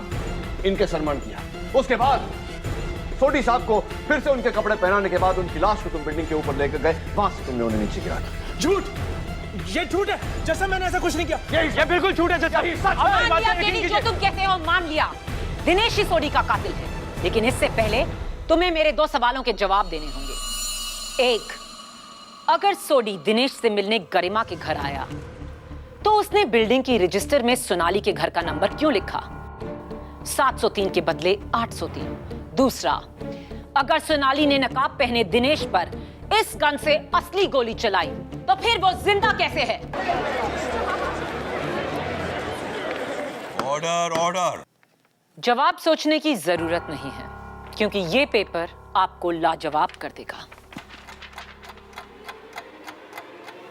इनके सर मढ़ दिया। उसके बाद सोडी साहब को फिर से उनके कपड़े पहनाने के बाद उनकी लाश को तुम बिल्डिंग के ऊपर लेकर गए, वहां से तुमने उन्हें नीचे गिरा दिया। झूठ! ये झूठ है। जैसा मैंने ऐसा कुछ नहीं किया। ये बिल्कुल झूठ है। जो तुम कहते हो मान लिया। दिनेश ही सोडी का कातिल है, लेकिन इससे पहले तुम्हें मेरे 2 सवालों के जवाब देने होंगे। एक, अगर सोडी दिनेश से मिलने गरिमा के घर आया तो उसने बिल्डिंग की रजिस्टर में सोनाली के घर का नंबर क्यों लिखा? 703 के बदले 803। दूसरा, अगर सोनाली ने नकाब पहने दिनेश पर इस गन से असली गोली चलाई तो फिर वो जिंदा कैसे है? ऑर्डर। जवाब सोचने की जरूरत नहीं है, क्योंकि ये पेपर आपको लाजवाब कर देगा।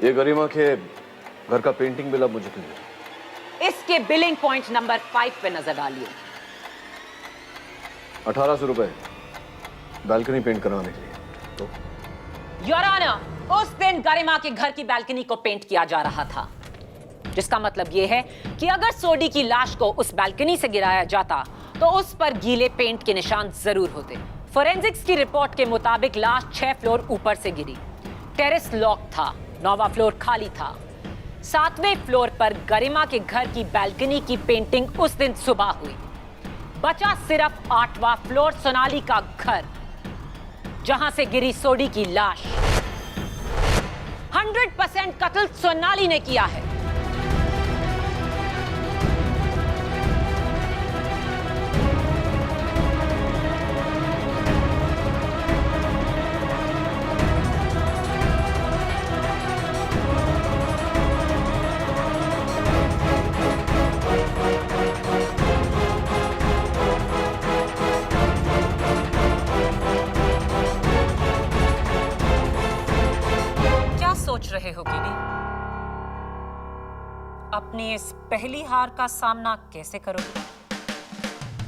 ये गरिमा के घर का पेंटिंग बिल अब मुझे क्यों दे? इसके बिलिंग पॉइंट नंबर 5 पे नजर डालिए। 1800 रुपए बालकनी पेंट करवाने के लिए। तो योर ऑनर, उस दिन गरिमा के घर की बालकनी को पेंट किया जा रहा था, जिसका मतलब यह है कि अगर सोडी की लाश को उस बालकनी से गिराया जाता तो उस पर गीले पेंट के निशान जरूर होते। फोरेंसिक्स की रिपोर्ट के मुताबिक लाश 6 फ्लोर ऊपर से गिरी। टेरेस लॉक था, 9वां फ्लोर खाली था। 7वें फ्लोर पर गरिमा के घर की बालकनी की पेंटिंग उस दिन सुबह हुई। बचा सिर्फ 8वां फ्लोर सोनाली का घर, जहां से गिरी सोडी की लाश। 100% कत्ल सोनाली ने किया है। सोच रहे हो कीडी? अपनी इस पहली हार का सामना कैसे करोगे?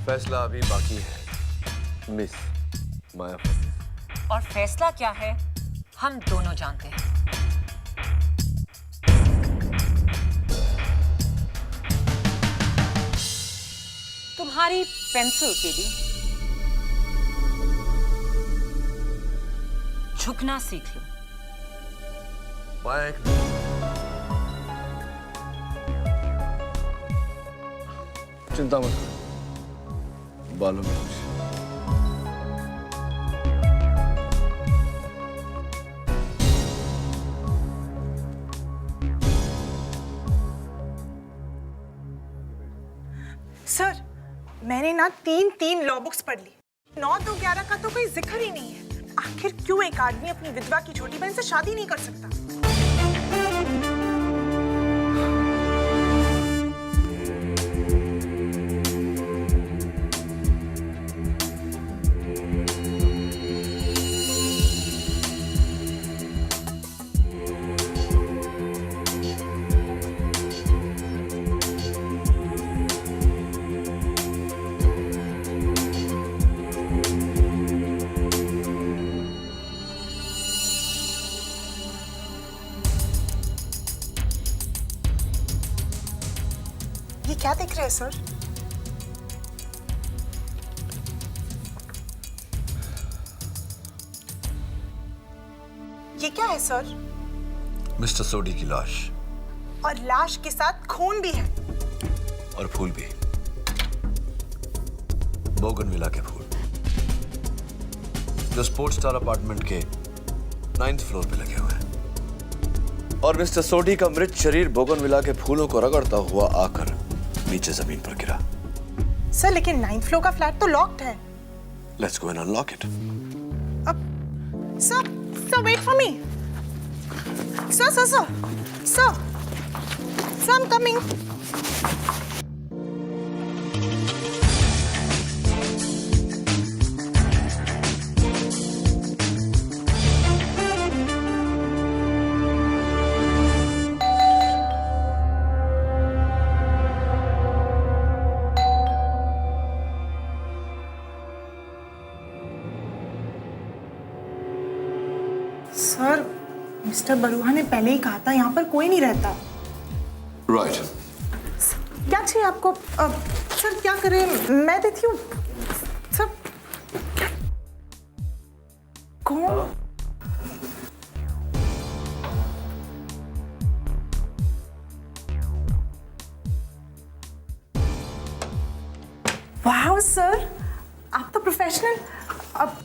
फैसला अभी बाकी है मिस माया। और फैसला क्या है हम दोनों जानते हैं। तुम्हारी पेंसिल कीडी, झुकना सीख लो। चिंता मत करो, बालों में कुछ सर, मैंने ना तीन लॉ बुक्स पढ़ ली। 9-2-11 का तो कोई जिक्र ही नहीं है। आखिर क्यों एक आदमी अपनी विधवा की छोटी बहन से शादी नहीं कर सकता? ये क्या देख रहे हैं सर? ये क्या है सर? मिस्टर सोडी की लाश। और लाश के साथ खून भी है। और फूल भी, बोगनविला के फूल, जो स्पोर्ट्स स्टार अपार्टमेंट के 9th फ्लोर पे लगे हुए हैं। और मिस्टर सोडी का मृत शरीर बोगनविला के फूलों को रगड़ता हुआ आकर नीचे जमीन पर गिरा। सर, लेकिन 9th फ्लोर का फ्लैट तो लॉक्ड है। Let's go and unlock it. Sir, wait for me. Sir, I am coming. Sir, mister Barua ने पहले ही कहा था यहाँ पर कोई नहीं रहता। राइट। क्या चाहिए आपको? सर, क्या करें? मैं देती हूँ। सर, कौन? वाह सर, आप तो प्रोफेशनल। अब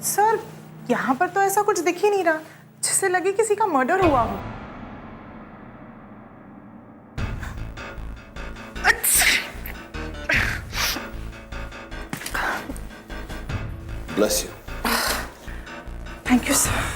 सर, यहाँ पर तो ऐसा कुछ दिख ही नहीं रहा जिससे लगे किसी का मर्डर हुआ हो। Bless you. Thank you sir.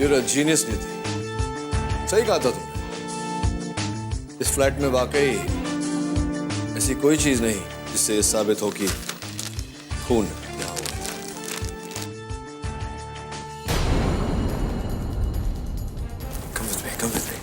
You're a genius, नीति। सही कहा था तुमने। इस फ्लैट में वाकई ऐसी कोई चीज नहीं जिससे ये साबित हो कि खून यहाँ हुआ है। Come with me, come with me.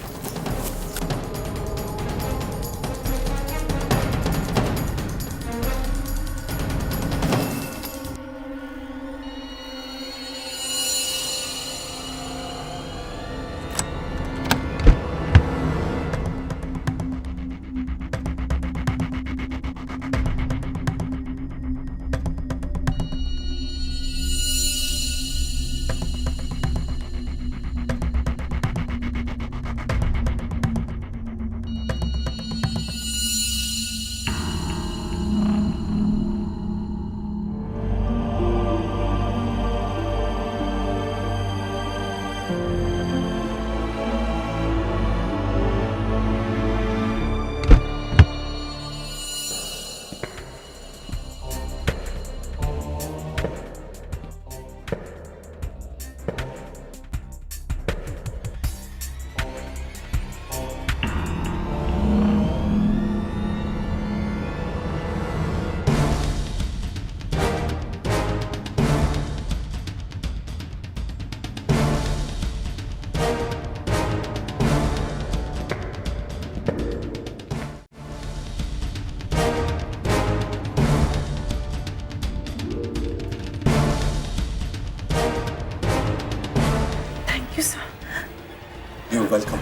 You welcome.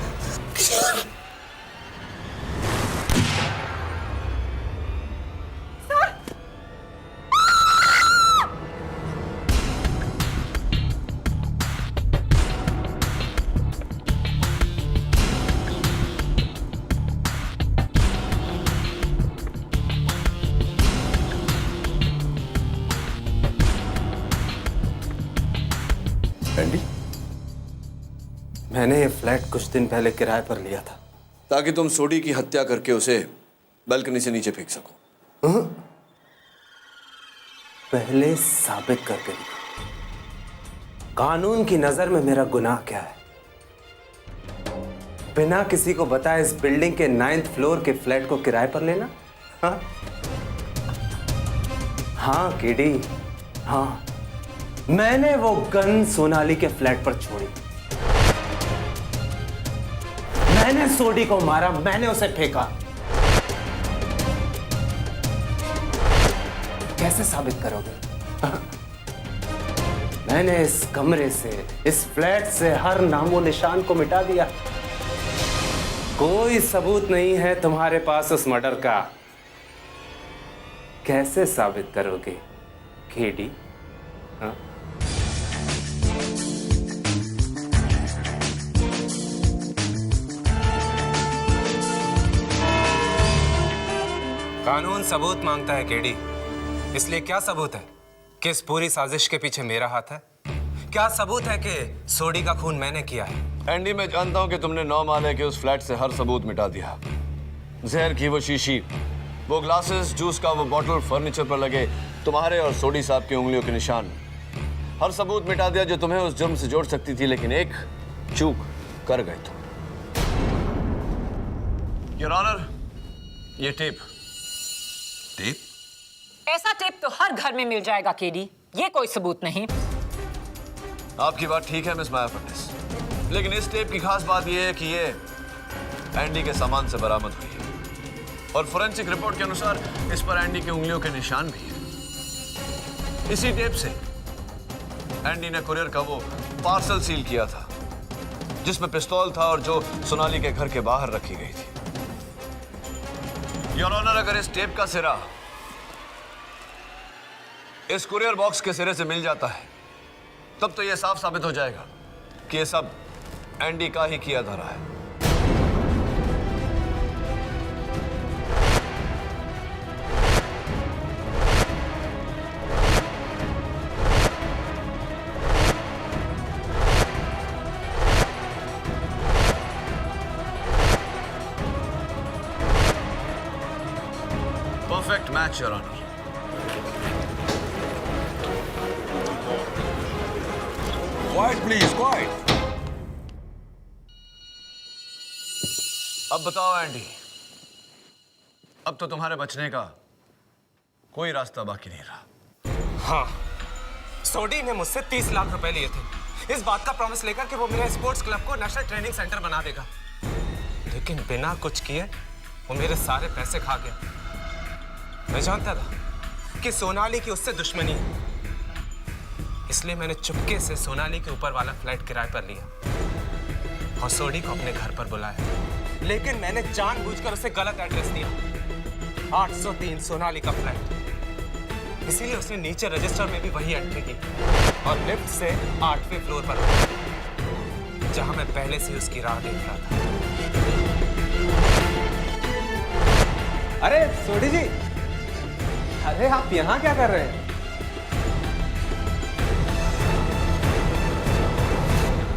Andy, मैंने ये फ्लैट कुछ दिन पहले किराए पर लिया था ताकि तुम सोडी की हत्या करके उसे बालकनी से नीचे फेंक सको। पहले साबित करके दिखा, कानून की नजर में मेरा गुनाह क्या है। बिना किसी को बताए इस बिल्डिंग के 9th फ्लोर के फ्लैट को किराए पर लेना? हाँ हाँ केडी, हाँ, मैंने वो गन सोनाली के फ्लैट पर छोड़ी। मैंने सोडी को मारा, मैंने उसे फेंका। कैसे साबित करोगे? मैंने इस कमरे से, इस फ्लैट से हर नामो निशान को मिटा दिया। कोई सबूत नहीं है तुम्हारे पास उस मर्डर का। कैसे साबित करोगे केडी? हाँ? कानून सबूत मांगता है केडी, इसलिए क्या सबूत है कि इस पूरी साजिश के पीछे मेरा हाथ है? क्या सबूत है कि सोडी का खून मैंने किया है? एंडी, मैं जानता हूं कि तुमने 9 माले के उस फ्लैट से हर सबूत मिटा दिया। जहर की वो शीशी, वो ग्लासेस, जूस का वो बॉटल, फर्नीचर पर लगे तुम्हारे और सोडी साहब की उंगलियों के निशान, हर सबूत मिटा दिया जो तुम्हें उस जुर्म से जोड़ सकती थी, लेकिन एक चूक कर गए तुम। योर ऑनर, ये टेप। ऐसा टेप तो हर घर में मिल जाएगा केडी, ये कोई सबूत नहीं। आपकी बात ठीक है मिस माया फर्नेस, लेकिन इस टेप की खास बात यह है कि ये एंडी के सामान से बरामद हुई है और फोरेंसिक रिपोर्ट के अनुसार इस पर एंडी की उंगलियों के निशान भी है। इसी टेप से एंडी ने कुरियर का वो पार्सल सील किया था जिसमें पिस्तौल था और जो सोनाली के घर के बाहर रखी गई थी। योर ऑनर, अगर इस टेप का सिरा इस कुरियर बॉक्स के सिरे से मिल जाता है तब तो यह साफ साबित हो जाएगा कि यह सब एंडी का ही किया धरा है। Perfect match your honour. Quiet please, quiet. अब बताओ एंडी, अब तो तुम्हारे बचने का कोई रास्ता बाकी नहीं रहा। हाँ, सोडी ने मुझसे 30 लाख रुपए लिए थे इस बात का प्रॉमिस लेकर कि वो मेरे स्पोर्ट्स क्लब को नेशनल ट्रेनिंग सेंटर बना देगा, लेकिन बिना कुछ किए वो मेरे सारे पैसे खा गया। मैं जानता था कि सोनाली की उससे दुश्मनी है, इसलिए मैंने चुपके से सोनाली के ऊपर वाला फ्लैट किराए पर लिया और सोडी को अपने घर पर बुलाया, लेकिन मैंने जानबूझकर उसे गलत एड्रेस दिया, 803 सोनाली का फ्लैट। इसीलिए उसने नीचे रजिस्टर में भी वही एंट्री की और लिफ्ट से 8वें फ्लोर पर उतरा, जहां मैं पहले से उसकी राह देख रहा था। अरे सोडी जी, अरे आप यहाँ क्या कर रहे हैं?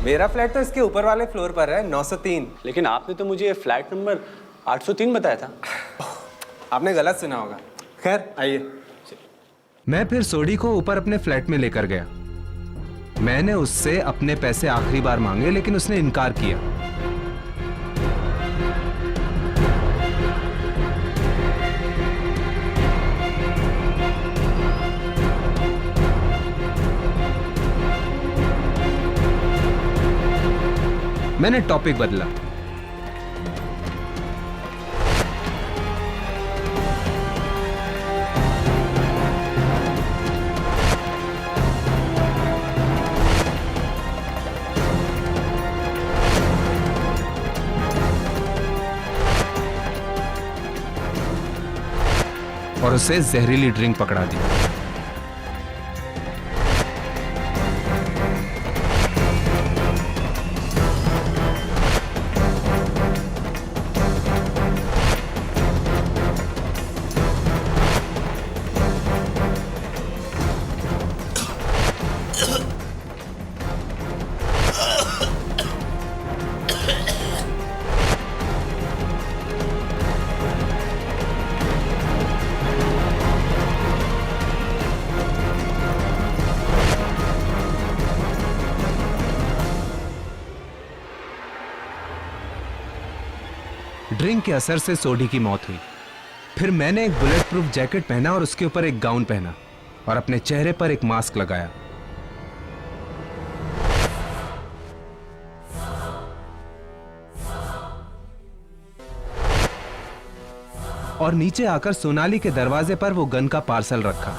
मेरा फ्लैट तो इसके ऊपर वाले फ्लोर पर है, 903। लेकिन आपने तो मुझे फ्लैट नंबर 803 बताया था। आपने गलत सुना होगा। खैर आइए। मैं फिर सोडी को ऊपर अपने फ्लैट में लेकर गया। मैंने उससे अपने पैसे आखिरी बार मांगे, लेकिन उसने इनकार किया। मैंने टॉपिक बदला। उसे जहरीली ड्रिंक पकड़ा दी। ड्रिंक के असर से सोडी की मौत हुई। फिर मैंने एक बुलेट प्रूफ जैकेट पहना और उसके ऊपर एक गाउन पहना और अपने चेहरे पर एक मास्क लगाया। और नीचे आकर सोनाली के दरवाजे पर वो गन का पार्सल रखा।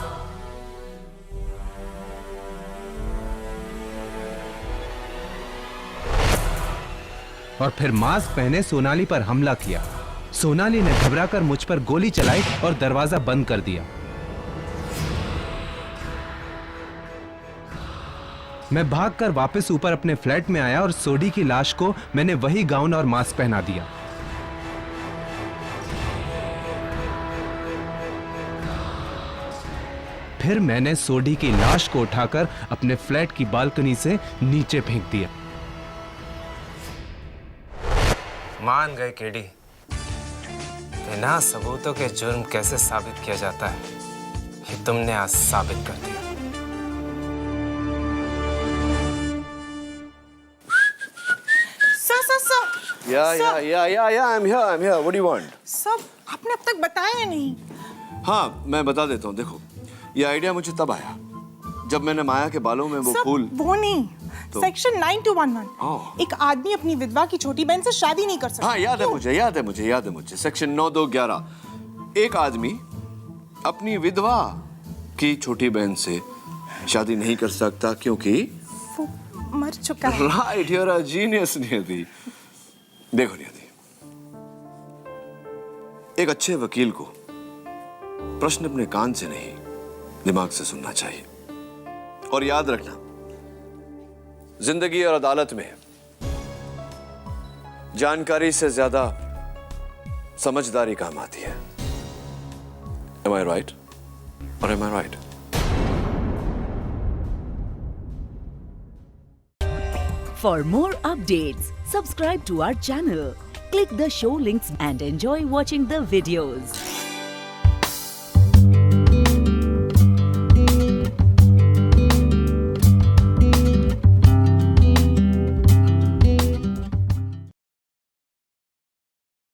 और फिर मास्क पहने सोनाली पर हमला किया। सोनाली ने घबराकर मुझ पर गोली चलाई और दरवाजा बंद कर दिया। मैं भागकर वापस ऊपर अपने फ्लैट में आया और सोडी की लाश को मैंने वही गाउन और मास्क पहना दिया। फिर मैंने सोडी की लाश को उठाकर अपने फ्लैट की बालकनी से नीचे फेंक दिया। मान गए केडी, बिना सबूतों के जुर्म कैसे साबित किया जाता है, ये तुमने आज साबित कर दिया। Sir Yeah, I'm here. What do you want? Sir, आपने अब तक बताया नहीं। हाँ, मैं बता देता हूँ। देखो, ये आइडिया मुझे तब आया जब मैंने माया के बालों में वो फूल। वो नहीं, तो? सेक्शन 9211। एक आदमी अपनी विधवा की छोटी बहन से शादी नहीं कर सकता। हाँ, याद है मुझे। सेक्शन 9211। एक आदमी अपनी विधवा की छोटी बहन से शादी नहीं कर सकता क्योंकि वो मर चुका है। Right, you are a genius Niyati. देखो नियति, एक अच्छे वकील को प्रश्न अपने कान से नहीं, दिमाग से सुनना चाहिए। और याद रखना, जिंदगी और अदालत में जानकारी से ज्यादा समझदारी काम आती है। Am I right? Or am I right? For more updates, subscribe to our channel, click the show links and enjoy watching the videos.